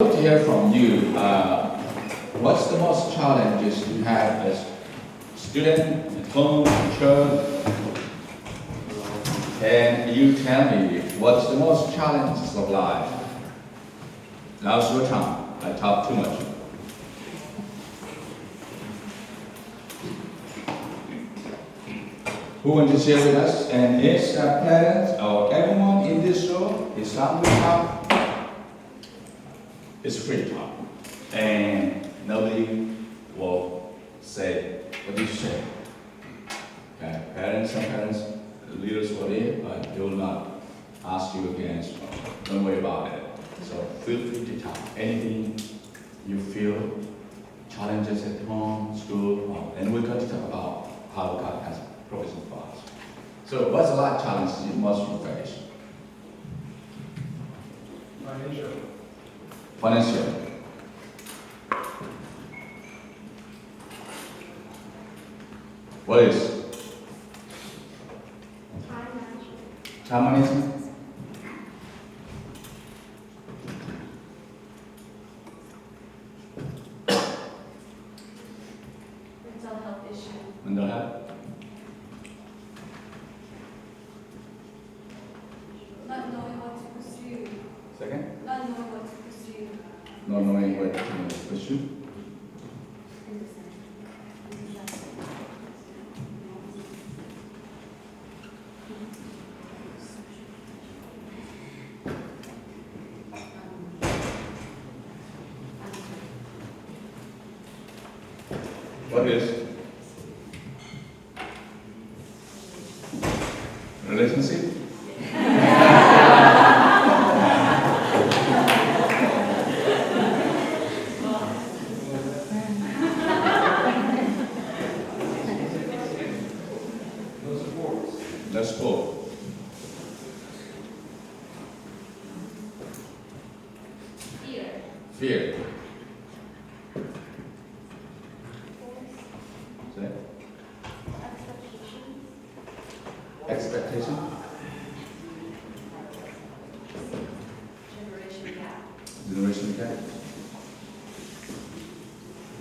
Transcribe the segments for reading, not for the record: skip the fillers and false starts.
To hear from you, what's the most challenges you have as student at home, church? And you tell me what's the most challenges of life. Now's your time. I talk too much. Who wants to share with us? And yes, parents or everyone in this room is something talk. It's free talk. And nobody will say, what did you say? Okay. Parents, some parents, leaders were there, but they will not ask you again. So don't worry about it. So feel free to talk. Anything you feel, challenges at home, school, and we're going to talk about how God has provision for us. So what's the life challenges you must face? Financial. What is? Time management. Mental health issue. Mental health. Not knowing what to pursue. Second. Not knowing what to pursue. Not knowing what to pursue. What is? Relationship? Let's go. Fear. Fear. Say. Expectation. Generation gap. Generation gap.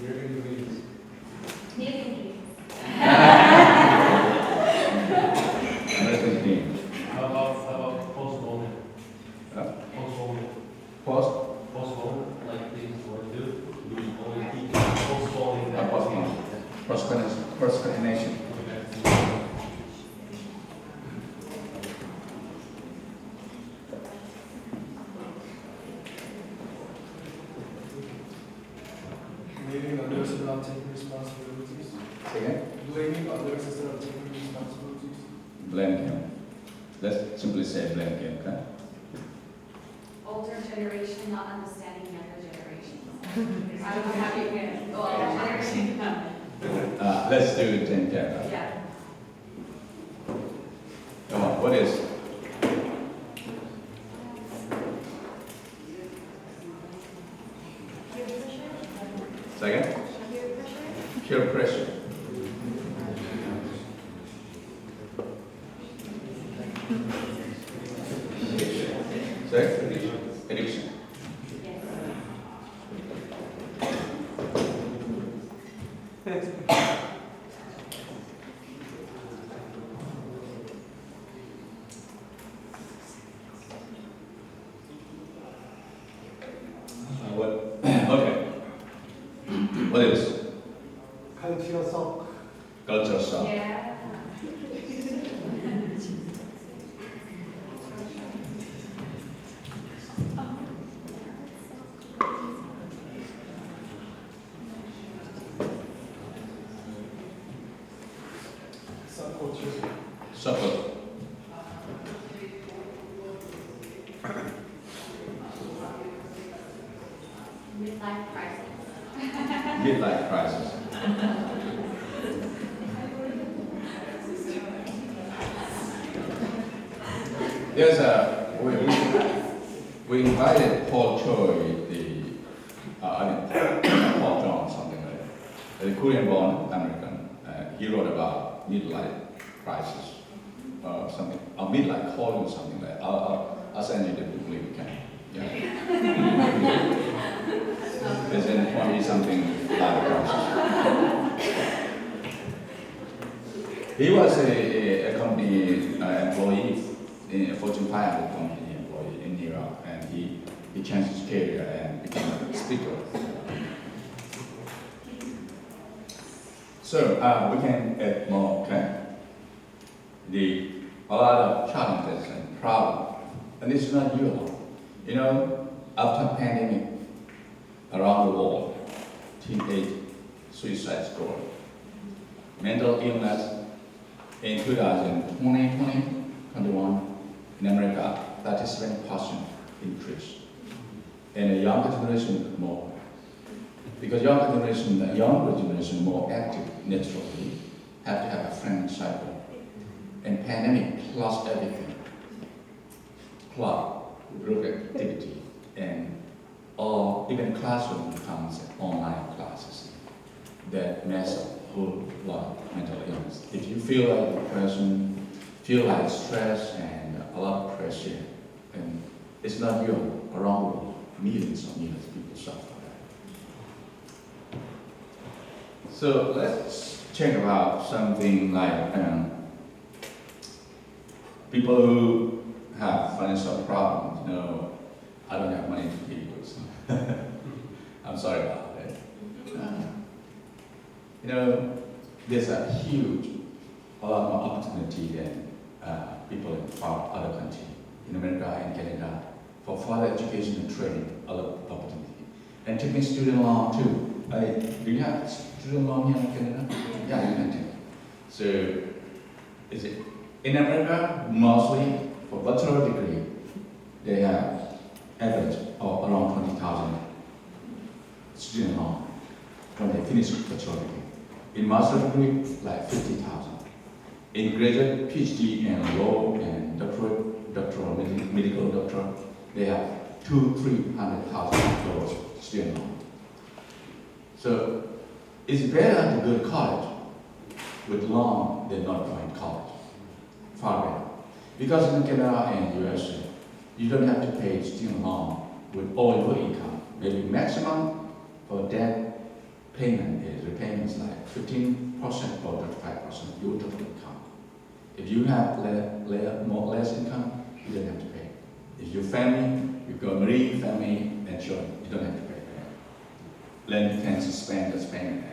Living dreams. American team. How about postponement? Huh? Postponement. Post. Postponement, like things what to do. We always keep postponing that. Postpone. Procrastination. Blaming others without taking responsibilities. Second. Blaming others instead of taking responsibilities. Blame him. Let's simply say blame him. Okay? Older generation not understanding younger generations. I don't know how you can. Older generation. Let's do it in camera. Yeah. Come on. What is? Second. Peer pressure. Second. Addiction. What? Okay. What is? Cultural shock. Culture shock. Yeah. Subculture. Suffer. Midlife crisis. Midlife crisis. There's a we invited Paul Choi, Paul John, something like that, the Korean-born American. He wrote about midlife crisis, something, or midlife calling, something like that. I'll send you the book link. Yeah. to eat something like that. He was a company employee, a Fortune 500 company employee in New York, and he changed his career and became a speaker. So we can add more, okay? A lot of challenges and problems, and it's not you alone. You know, after pandemic around the world, teenage suicide story, mental illness in 2021 in America, 37% increase, and the younger generation more. Because younger generation more active naturally, have to have a friend cycle. And pandemic plus everything, plus group activity, and or even classroom becomes online classes that mess up a whole lot of mental illness. If you feel like depression, feel like stress and a lot of pressure, and it's not you, around the world, millions of people suffer that. So let's check about something like people who have financial problems. You know, I don't have money to pay bills. I'm sorry about that. You know, there's a lot more opportunity than people in other countries, in America and Canada, for further education and training, a lot of opportunity. And taking student loan too. Do you have student loan here in Canada? Yeah, you can take. So, is it in America, mostly for bachelor degree, they have average of around 20,000 student loan when they finish bachelor degree. In master degree, like 50,000. In graduate, PhD, and law and doctoral, medical doctor, they have $200,000-300,000 student loan. So it's better to go to college with loan than not going to college. Far better. Because in Canada and US, you don't have to pay student loan with all your income. Maybe maximum for debt payment is repayment is like 15% or 35% your total income. If you have less income, you don't have to pay. If your family, you've got married family and children, you don't have to pay. Then you can suspend this payment.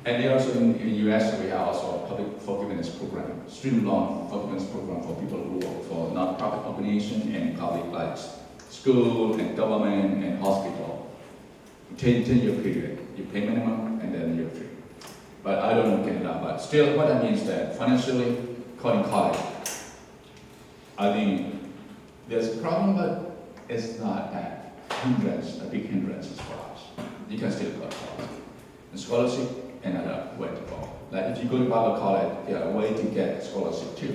And also in the US, we have also a public forgiveness program, student loan forgiveness program for people who work for non-profit organization and public like school and government and hospital. 10-year period, you pay minimum and then you're free. But I don't know Canada, but still what I mean is that financially, calling college, I think there's a problem, but it's not that hindrance, a big hindrance for us. You can still go to college. And scholarship, another way to go. Like if you go to Bible college, there are ways to get scholarship too.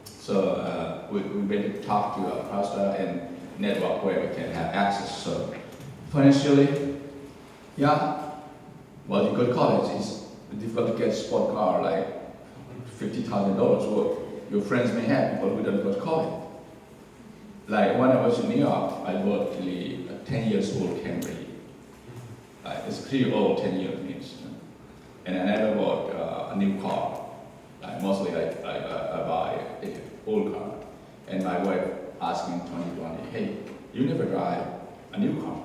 So we better talk to our pastor and network where we can have access. So financially, yeah, well, you go to college, it's difficult to get a sport car like $50,000 worth. Your friends may have people who don't go to college. Like when I was in New York, I bought a 10 years old Camry. It's pretty old, 10 years means. And I never bought a new car. Mostly I buy an old car. And my wife asked me in 2020, hey, you never drive a new car.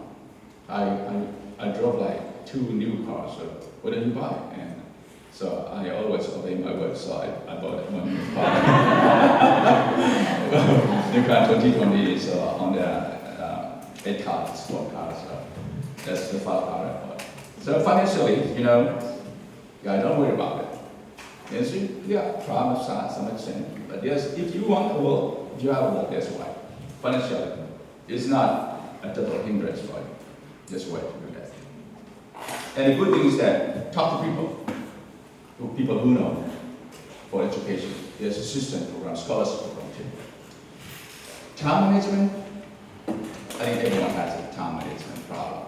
I drove like 2 new cars, so what did you buy? And so I always obey my wife, so I bought 1 new car. New car 2020 is on the 8 cars, sport car, so that's the first car I bought. So financially, you know, yeah, don't worry about it. Yes, yeah, problems to some extent, but yes, if you want to work, if you have a work, that's why. Financially, it's not a total hindrance for you. Just way to do that. And the good thing is that talk to people who know for education. There's assistance program, scholarship program too. Time management, I think everyone has a time management problem.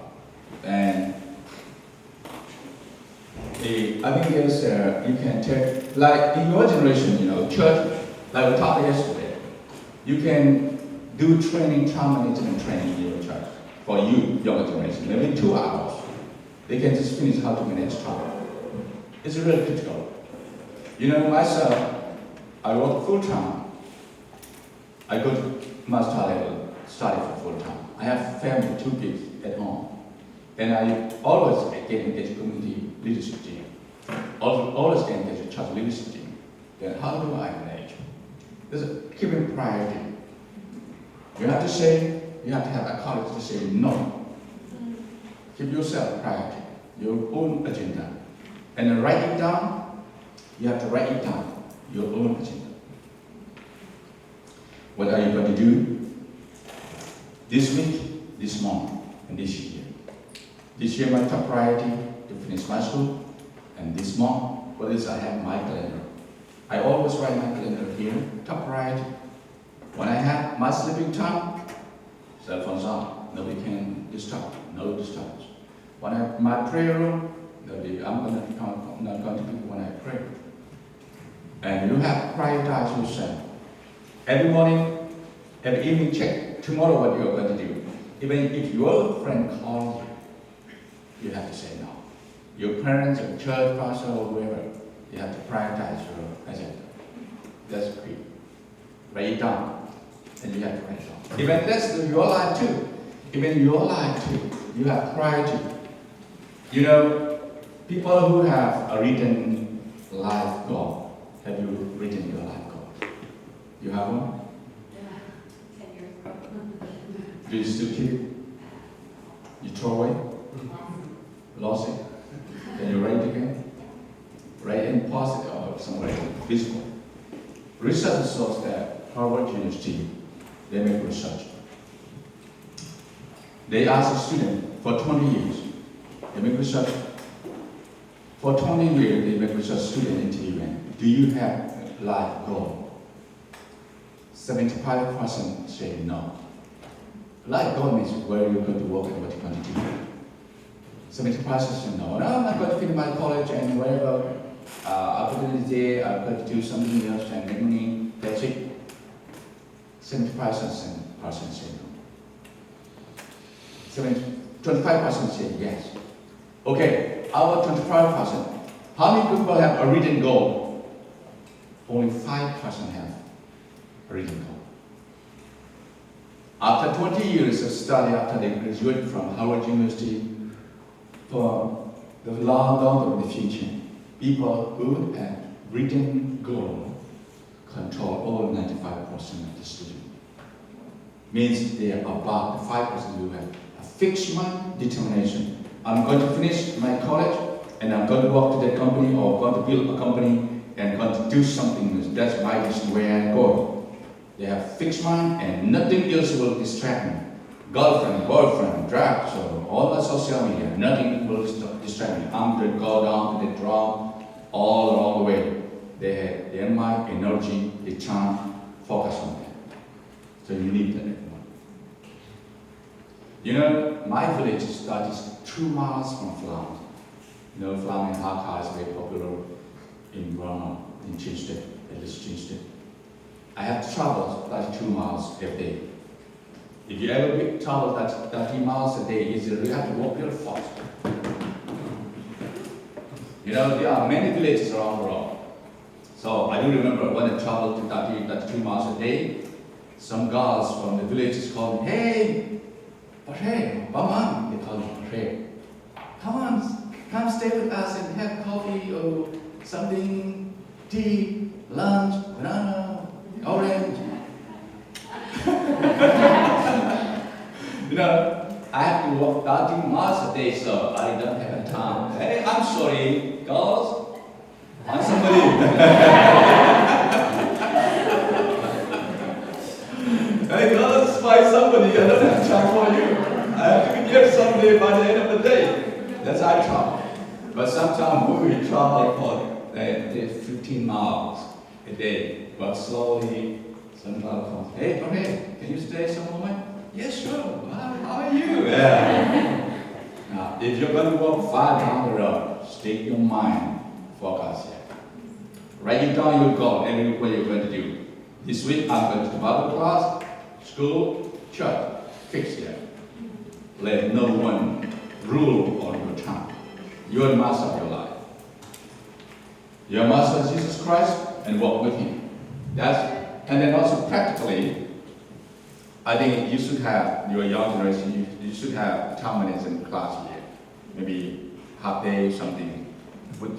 And I think there's, you can take, like in your generation, you know, church, like we talked yesterday, you can do training, time management training in your church for you, younger generation, maybe 2 hours. they can just finish how to manage time. It's really critical. You know, myself, I work full-time. I go to master level, study for full-time. I have family, 2 kids at home. And I always get engaged community leadership team. Always get engaged church leadership team. Then how do I manage? There's a keeping priority. You have to have a courage to say no. Keep yourself priority, your own agenda. And then write it down. You have to write it down, your own agenda. What are you going to do this week, this month, and this year? This year, my top priority to finish my school, and this month, for this, I have my calendar. I always write my calendar here, top priority. When I have my sleeping time, cell phones on, nobody can disturb, no disturbance. When I have my prayer room, I'm not going to be when I pray. And you have to prioritize yourself. Every morning, every evening, check tomorrow what you are going to do. Even if your friend calls you have to say no. Your parents, your church pastor, or whoever, you have to prioritize your agenda. That's key. Write it down, and you have to write it down. Even that's your life too. Even your life too. You have priority. You know, people who have a written life goal. Have you written your life goal? You have one? Yeah, 10 years ago. Do you still keep it? You throw away? Lost it? Then you write it again? Write in positive or somewhere visible. Research shows that Harvard University, they make research. They ask a student for 20 years. They make research. For 20 years, they make research student interviewing. Do you have a life goal? 75% say no. Life goal means where you're going to work and what you're going to do. 75% say no. No, I'm not going to finish my college and whatever opportunity, I'm going to do something else and make money. That's it. 75% say no. 25% say yes. Okay, our 25%. How many people have a written goal? Only 5% have a written goal. After 20 years of study, after they graduate from Harvard University, for the long in the future, people who have written goal control all 95% of the student. Means they are above the 5% who have a fixed mind determination. I'm going to finish my college and I'm going to work to that company or going to build a company and going to do something. That's my vision where I go. They have fixed mind and nothing else will distract me. Girlfriend, boyfriend, drugs, or all the social media, nothing will distract me. I'm going to go down to the drum all along the way. They have their mind, energy, the time, focus on that. So you need that. You know, my village starts 2 miles from Flam. You know, Flam in Hakka is very popular in Burma, in Chinchtet, at least Chinchtet. I have to travel 32 miles every day. If you ever travel 30 miles a day, you have to walk real fast. You know, there are many villages around the world. So I do remember when I traveled to 32 miles a day, some girls from the villages called me, hey, Hre Mang, they call me Hre. Come stay with us and have coffee or something, tea, lunch, banana, orange. You know, I have to walk 30 miles a day, so I don't have time. Hey, I'm sorry, girls. Find somebody. Hey, girls, find somebody. I don't have time for you. I have to get somebody by the end of the day. That's our trouble. But sometimes we travel for 15 miles a day, but slowly. Somebody comes, hey, okay, can you stay some moment? Yes, sure. How are you? Yeah. Now, if you're going to walk far down the road, stick your mind, focus here. Write it down your goal, and what you're going to do. This week, I'm going to Bible class, school, church. Fix it. Let no one rule on your time. You are the master of your life. You are master of Jesus Christ and walk with Him. And then also practically, I think you should have, your young generation, you should have 10 minutes in class here. Maybe half day, something. Would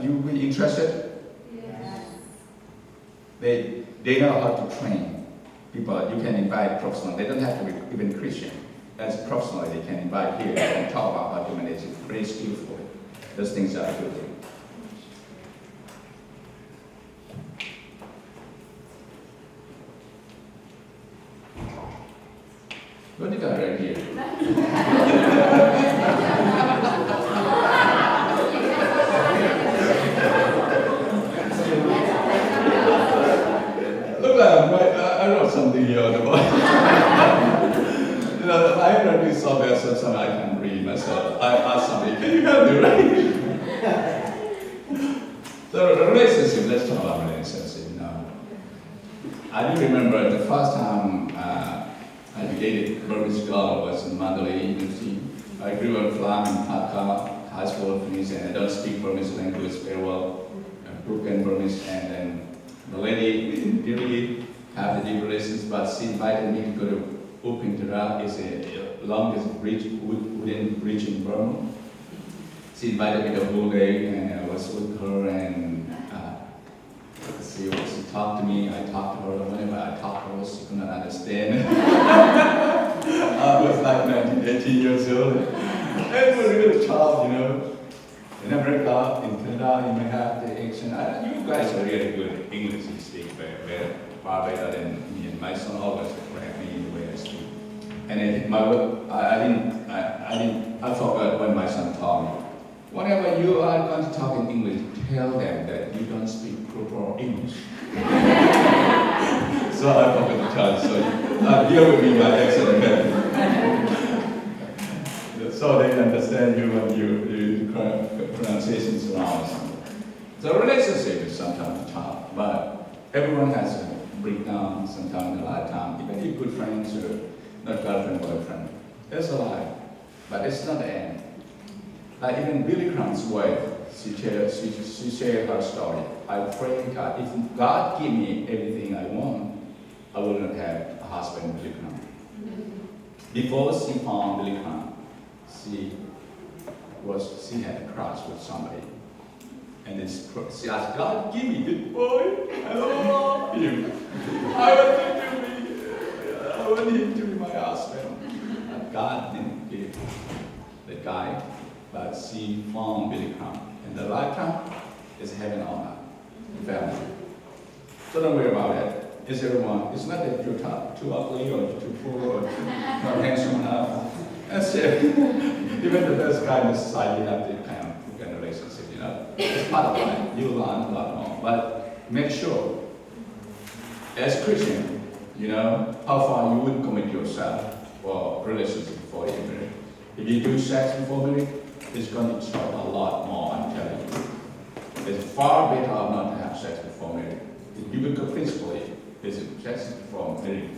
you be interested? Yes. They know how to train people. You can invite professionals. They don't have to be even Christian. As professional, they can invite here and talk about how to manage it. Very skillful. Those things are good. What do you got right here? Look like I wrote something here on the board. I read this software, so something I can read myself. I asked somebody, can you help me, right? So the relationship, let's talk about relationship now. I do remember the first time I dated Burmese girl was in Mandalay University. I grew up flying in Dhaka, high school Burmese, and I don't speak Burmese language very well. Broken Burmese, and then the lady didn't really have the deep relations, but she invited me to go to Upintara, is the longest bridge, wooden bridge in Burma. She invited me the whole day, and I was with her, and she talked to me, I talked to her. Whenever I talked to her, she could not understand. I was like 19, 18 years old. I was a little child, you know. In America, in Canada, you may have the accent. You guys are really good at English. You speak very far better than me. And my son always correct me in the way I speak. And I forgot when my son told me, whenever you are going to talk in English, tell them that you don't speak proper English. So I forgot to tell. So deal with me my accent again. So they understand you when you pronunciations around. So relationship is sometimes tough, but everyone has a breakdown sometimes in a lifetime. Even if good friends or not girlfriend, boyfriend, it's a life, but it's not the end. Like even Billy Crumb's wife, she shared her story. I pray God, if God give me everything I want, I will not have a husband, Billy Crumb. Before she found Billy Crumb, she had a crush with somebody. And then she asked, God, give me this boy. I love him. I want him to be my husband. But God didn't give the guy, but she found Billy Crumb. And the lifetime is heaven on earth, family. So don't worry about it. It's everyone. It's not that you're too ugly or too poor or not handsome enough. That's it. Even the best guy in the society have the kind of relationship, you know. It's part of life. You learn a lot more. But make sure, as Christian, you know, how far you would commit yourself for relationship before you marry. If you do sex before marriage, it's going to start a lot more, I'm telling you. It's far better not to have sex before marriage. If you look principally, it's sex before marriage.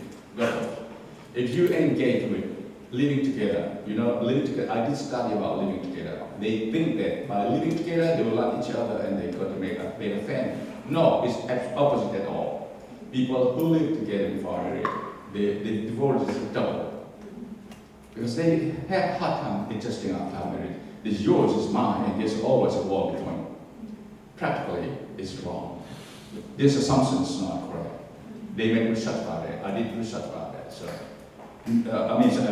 If you engage with living together, you know, living together, I did study about living together. They think that by living together, they will love each other and they're going to make a better family. No, it's opposite at all. People who live together before marriage, the divorce is double. Because they have a hard time adjusting after marriage. This yours is mine, and there's always a war between. Practically, it's wrong. This assumption is not correct. They make research about it. I did research about that. So, I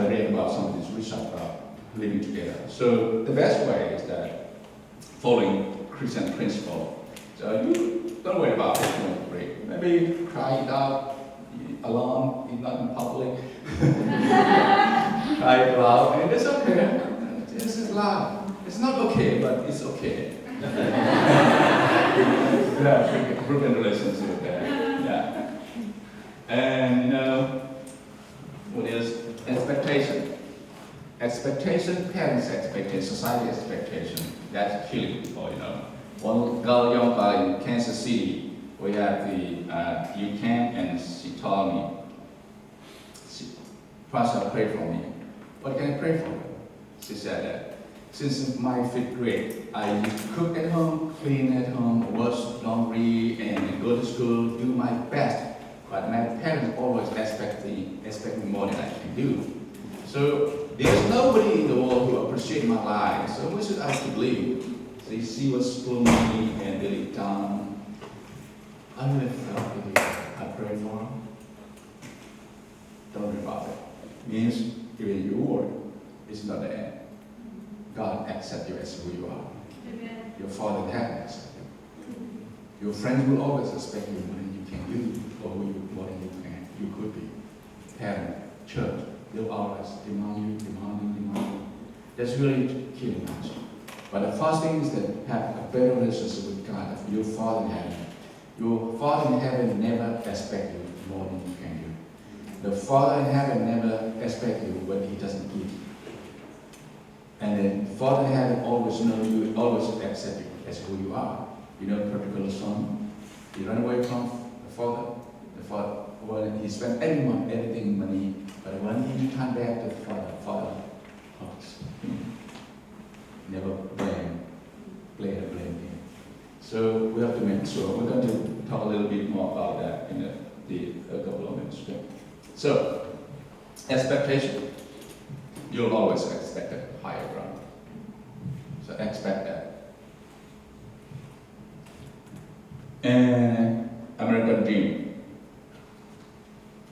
read about some of this research about living together. So the best way is that following Christian principle. So you don't worry about it. Don't worry. Maybe cry it out alone, not in public. Cry it loud, and it's okay. This is love. It's not okay, but it's okay. Yeah, broken relationship there. Yeah. And you know, what is expectation? Expectation, parents' expectation, society expectation. That's killing people, you know. One girl, young girl in Kansas City, we had the youth camp, and she told me, Pastor, pray for me. What can I pray for? She said that Since my fifth grade, I used to cook at home, clean at home, wash laundry, and go to school, do my best. But my parents always expect me more than I can do. So there's nobody in the world who appreciates my life. So what should I believe? So you see what school me and really down. I really felt it. I prayed for him. Don't worry about it. Means even your word is not the end. God accepts you as who you are. Amen. Your Father in heaven accepts you. Your friends will always expect you more than you can do, or more than you could be. Parent, church, they'll always demand you. That's really killing us. But the first thing is that have a better relationship with God, your Father in heaven. Your Father in heaven never expects you more than you can do. The Father in heaven never expects you what He doesn't give you. And then the Father in heaven always knows you, always accepts you as who you are. You know the prodigal son? He ran away from the father. The father, well, he spent everything money, but when he returned back to the father hugs him. Never blame him. So we have to make sure. We're going to talk a little bit more about that in a couple of minutes. Okay? So, expectation. You'll always expect a higher ground. So expect that. And American dream.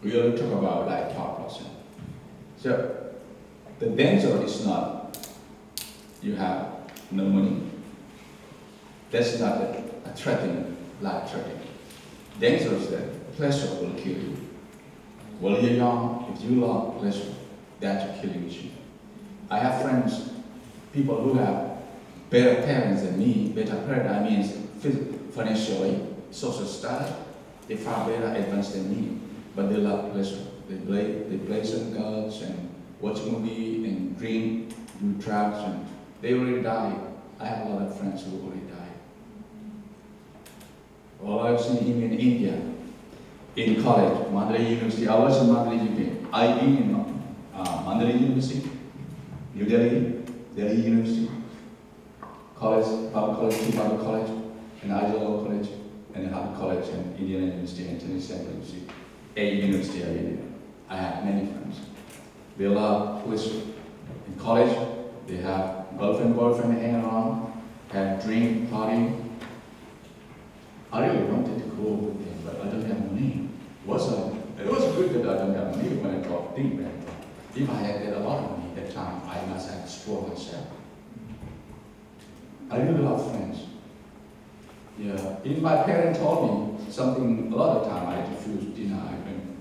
We will talk about like thought process. So the danger is not you have no money. That's not a threatening, life threatening. Danger is that pleasure will kill you. While you're young, if you love pleasure, that's killing you. I have friends, people who have better parents than me. Better parents, I mean financially, social status, they far better advanced than me. But they love pleasure. They play some cards and watch a movie and drink, do drugs, and they already died. I have a lot of friends who already died. Well, I've seen him in India, in college, Mandalay University. I was in Mandalay University. I've been in Mandalay University, New Delhi, Delhi University, college, Bible College, and Isle College, and Harvard College, and Indiana University, and Tennessee University. A university I did. I have many friends. They love pleasure. In college, they have boyfriend hang around, have drink, party. I really wanted to go with them, but I don't have money. It was good that I don't have money when I got deep. If I had a lot of money at that time, I must have destroyed myself. I really love friends. Yeah. If my parents told me something, a lot of time I refused, deny, and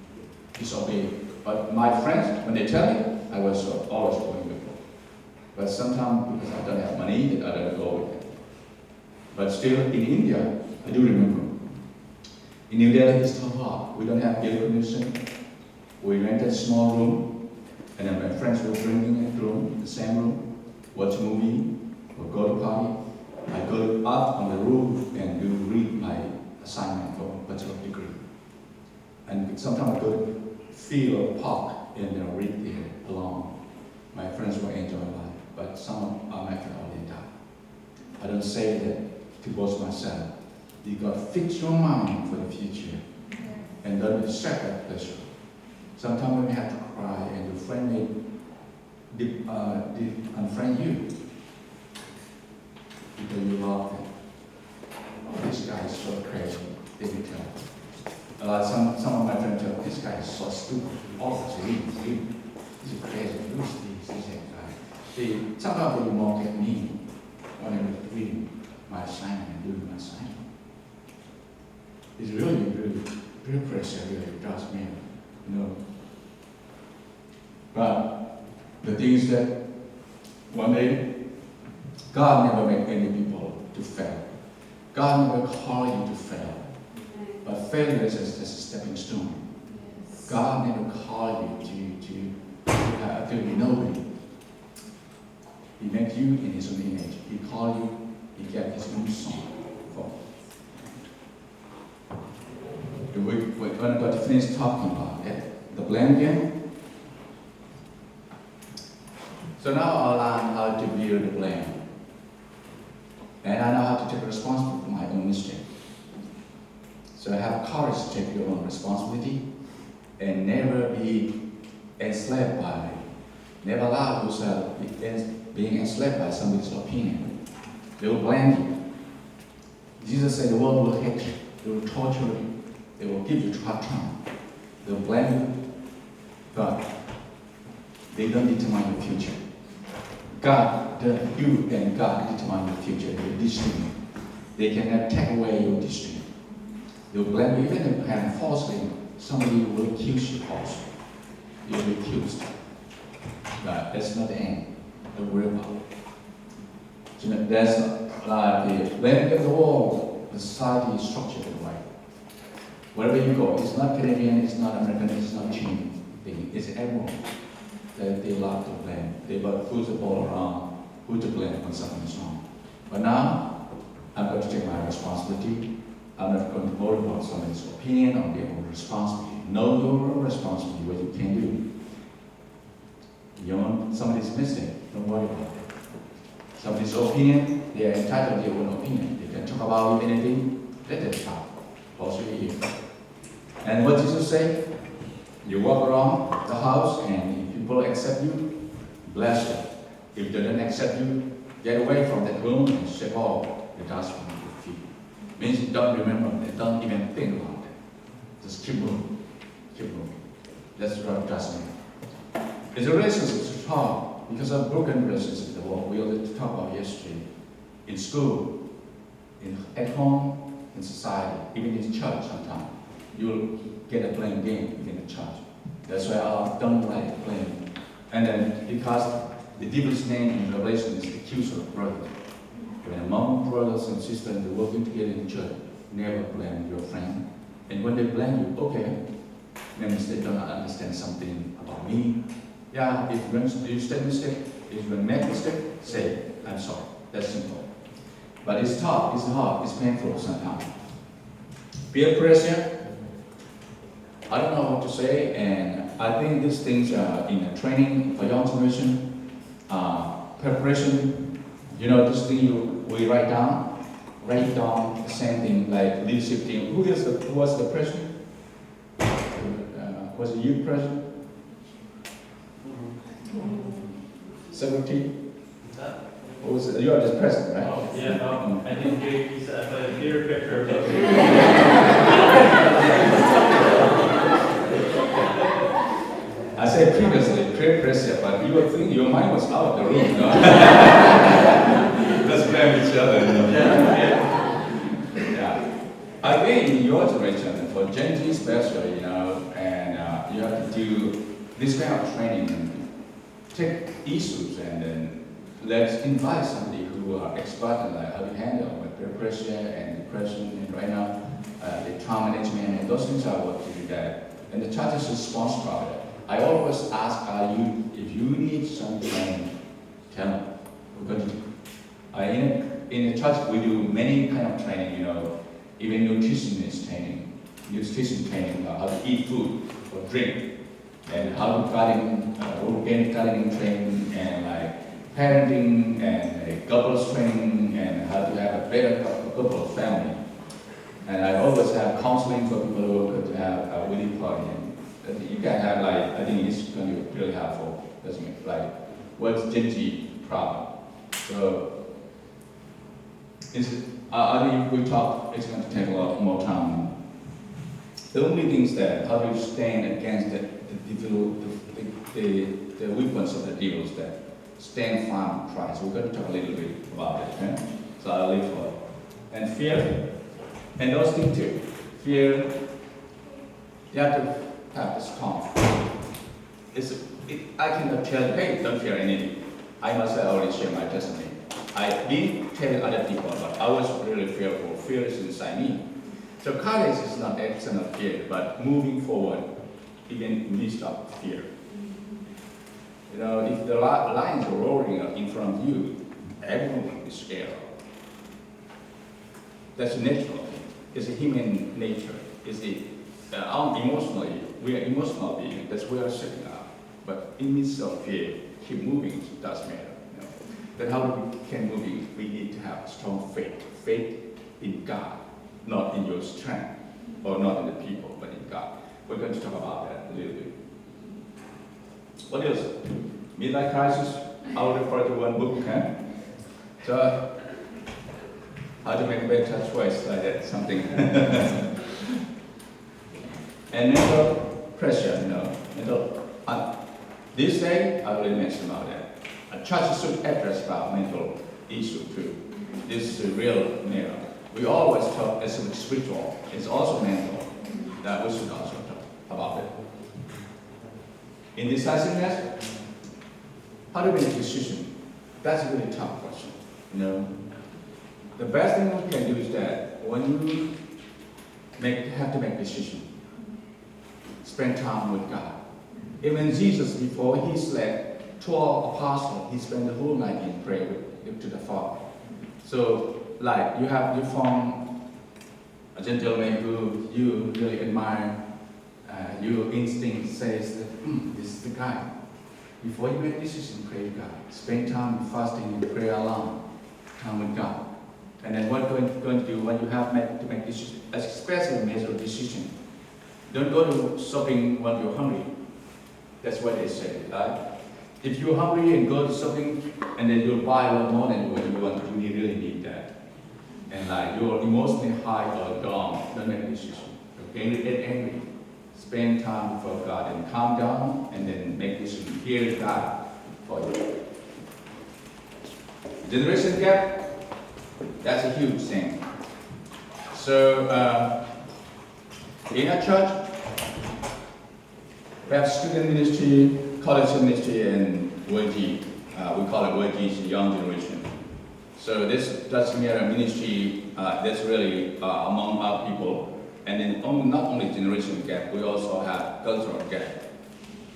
disobey. But my friends, when they tell me, I was always going with them. But sometimes because I don't have money, I don't go with them. But still, in India, I do remember. In New Delhi, it's so hot. We don't have air conditioning. We rented a small room, and then my friends were drinking in the room, the same room, watch a movie, or go to party. I go up on the roof and do read my assignment for bachelor degree. And sometimes I go to field or park and read there alone. My friends will enjoy life, but some of my friends already died. I don't say that to boast myself. You got to fix your mind for the future and don't distract that pleasure. Sometimes when you have to cry and your friend may unfriend you because you love them. Oh, this guy is so crazy. They will tell. Some of my friends tell, this guy is so stupid. Always read. He's crazy. Who's this guy? Sometimes they mock at me when I was reading my assignment and doing my assignment. It's really peer pressure really does me, you know. But the thing is that one day, God never made any people to fail. God never called you to fail. But failure is just a stepping stone. God never called you to be nobody. He made you in His own image. He called you, He gave His own song for you. We're going to finish talking about it. The blame game. So now I'll learn how to be fear the blame. And I know how to take responsibility for my own mistake. So have courage to take your own responsibility and never be enslaved by, never allow yourself being enslaved by somebody's opinion. They will blame you. Jesus said the world will hate you, they will torture you, they will give you hard time, they will blame you, but they don't determine your future. You and God determine your future, your destiny. They cannot take away your destiny. They will blame you, even if you have falsely. Somebody will accuse you falsely. You will be accused. But that's not the end. Don't worry about it. So that's like when in the world, the society is structured that way. Wherever you go, it's not Canadian, it's not American, it's not Chinese thing. It's everyone. They love to blame. They put the ball around, who to blame when something is wrong. But now, I'm going to take my responsibility. I'm not going to worry about somebody's opinion or their own responsibility. Know your own responsibility, what you can do. Somebody's mistake, don't worry about it. Somebody's opinion, they are entitled to their own opinion. They can talk about anything, let them talk. Also here. And what Jesus said, you walk around the house and if people accept you, bless them. If they don't accept you, get away from that room and shake off the dust from your feet. Means you don't remember, don't even think about it. Just keep moving, keep moving. That's what does mean. It's a relationship is hard because of broken relationships in the world. We already talked about yesterday. In school, at home, in society, even in church sometimes. You'll get a blame game in the church. That's why I don't like blame. And then because the devil's name in Revelation is the accuser of brothers. When among brothers and sisters they're working together in church, never blame your friend. And when they blame you, okay, means they don't understand something about me. Yeah, if you make mistake, if you make mistake, say, I'm sorry. That's simple. But it's tough, it's hard, it's painful sometimes. Peer pressure, I don't know what to say, and I think these things are in a training for young generation, preparation. This thing we write down the same thing like leadership team. Who was the president? Was the youth president? Secretary? What was it? You are the president, right? Oh, yeah, no, I think he's a bigger picture. I said previously, peer pressure, but you would think your mind was out of the room, no? Let's blame each other, Yeah. I think in your generation, for Gen Z especially, and you have to do this kind of training and take issues and then let's invite somebody who are expert in like how to handle with peer pressure and depression and right now the time management and those things are what to do that. And the church is responsible for it. I always ask if you need some training, tell me. Because in the church we do many kind of training, even nutrition training, how to eat food or drink, and how to garden, organic gardening training, and like parenting and couples training, and how to have a better couple family. And I always have counseling for people who could have a wedding party. And you can have I think it's going to be really helpful. Doesn't it? Like, what's Gen Z problem? So, I think if we talk, it's going to take a lot more time. The only thing is that how do you stand against the weapons of the devils that stand firm in Christ. We're going to talk a little bit about it. Okay? So I'll leave for it. And fear, and those things too. Fear, you have to have this calm. I cannot tell you, hey, don't fear anything. I must already share my testimony. I've been telling other people, but I was really fearful. Fear is inside me. So courage is not external fear, but moving forward, even in the midst of fear. If the lions are roaring in front of you, everyone is scared. That's natural. It's a human nature. It's emotionally, we are emotional beings. That's where we are sitting up. But in midst of fear, keep moving. It does matter. Then how can we need to have strong faith. Faith in God, not in your strength, or not in the people, but in God. We're going to talk about that a little bit. What else? Midlife crisis, I'll refer to one book, okay? So, how to make a better choice, like that, something. And mental pressure, this day, I already mentioned about that. A church should address about mental issue too. This is a real mirror. We always talk as a spiritual, it's also mental, that we should also talk about it. Indecisiveness, how to make a decision? That's a really tough question. The best thing we can do is that when you have to make a decision, spend time with God. Even Jesus, before he slept, 12 apostles, he spent the whole night in prayer to the Father. So, like, you found a gentleman who you really admire, your instinct says that, this is the guy. Before you make a decision, pray to God. Spend time fasting and prayer alone, time with God. And then what you're going to do when you have to make decisions, especially a major decision, don't go to shopping when you're hungry. That's what they say, right? If you're hungry and go to shopping, and then you'll buy a lot more than what you want, you really need that. And like you're emotionally high or down, don't make a decision. Okay, get angry. Spend time for God and calm down, and then make decision. Hear God for you. Generation gap, that's a huge thing. So in a church, we have student ministry, college ministry, and YG. We call it YG, young generation. So this does mean a ministry that's really among our people. And then not only generation gap, we also have cultural gap.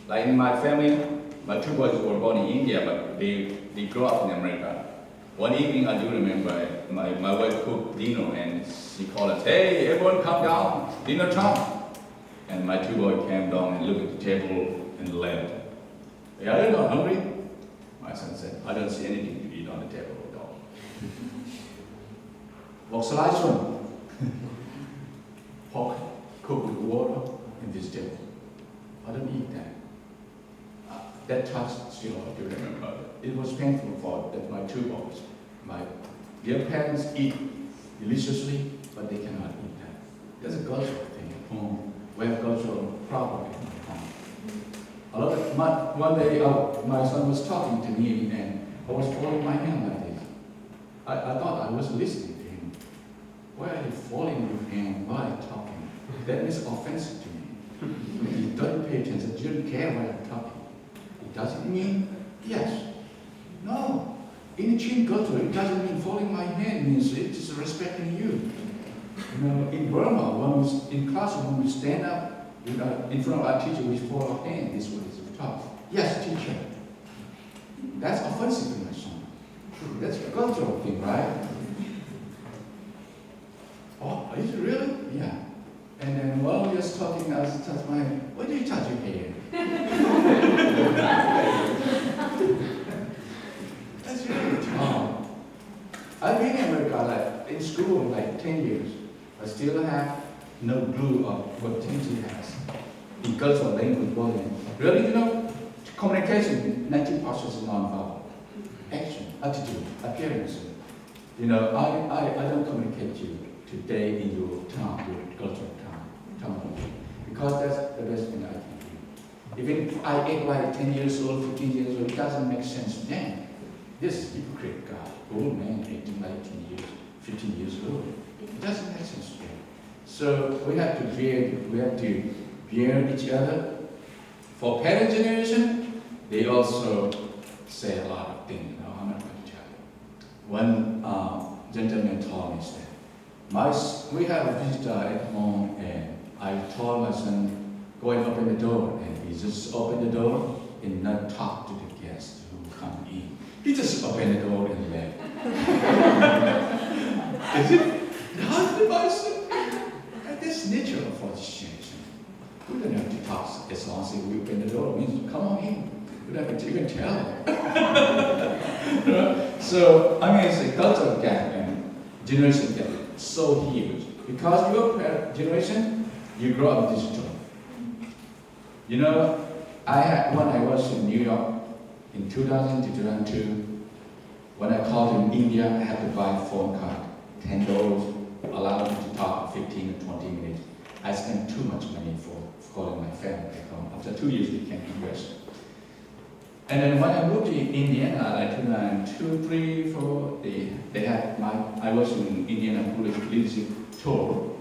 Like in my family, my two boys were born in India, but they grew up in America. One evening, I do remember my wife cooked dinner, and she called us, "Hey, everyone come down, dinner time." And my two boys came down and looked at the table and left. "Hey, are you not hungry?" My son said, "I don't see anything to eat on the table at all." What shall I show? Pork cooked with water and vegetable. I don't eat that. That touch still I do remember. It was painful for my two boys. Their parents eat deliciously, but they cannot eat that. There's a cultural thing at home. We have cultural problem at home. One day my son was talking to me, and I was folding my hand like this. I thought I was listening to him. Why are you folding your hand while talking? That is offensive to me. You don't pay attention, you don't care when I'm talking. It doesn't mean yes. No. In Chin culture, it doesn't mean folding my hand, means it's just respecting you. In Burma, in classroom, when we stand up in front of our teacher, we fold our hand, this way we talk. Yes, teacher. That's offensive to my son. That's a cultural thing, right? Oh, is it really? Yeah. And then while we were talking, I was touching my hand. Why do you touch your hair? That's really tough. I've been in America in school like 10 years. I still have no clue of what Tenji has in cultural language volume. Really, communication, 90% is non-verbal. Action, attitude, appearance. I don't communicate to you today in your tongue, your cultural tongue, because that's the best thing I can do. Even if I act like 10 years old, 15 years old, it doesn't make sense then. This is hypocrite God, old man acting like 10 years, 15 years old. It doesn't make sense to them. So we have to bear each other. For parent generation, they also say a lot of things. I'm not going to tell you. One gentleman told me that we have a visitor at home, and I told my son, go and open the door, and he just opened the door and not talk to the guests who come in. He just opened the door and left. Is it not the person? That's nature for this generation. We don't have to talk as long as we open the door. It means come on in. We don't have to even tell them. So, I mean, it's a cultural gap and generation gap, so huge. Because your generation, you grow up digital. You know, when I was in New York in 2000 to 2002, when I called in India, I had to buy a phone card, $10, allowed me to talk 15 to 20 minutes. I spent too much money for calling my family back home. After 2 years, we came to US. And then when I moved to Indiana, like 2002, 3, 4, I was in Indianapolis leadership tour,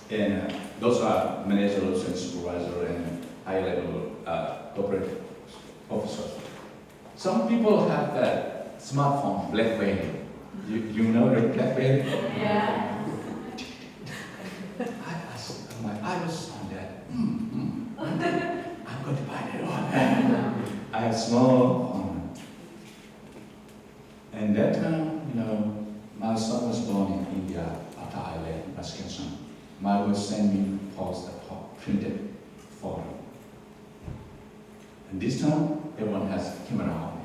and those are managers and supervisors and high-level corporate officers. Some people have that smartphone, BlackBerry. You know the BlackBerry? Yeah. I was on that. I'm going to buy that one. I have small phone. And that time, my son was born in India after I left Wisconsin. My wife sent me post a printed photo. And this time, everyone has camera on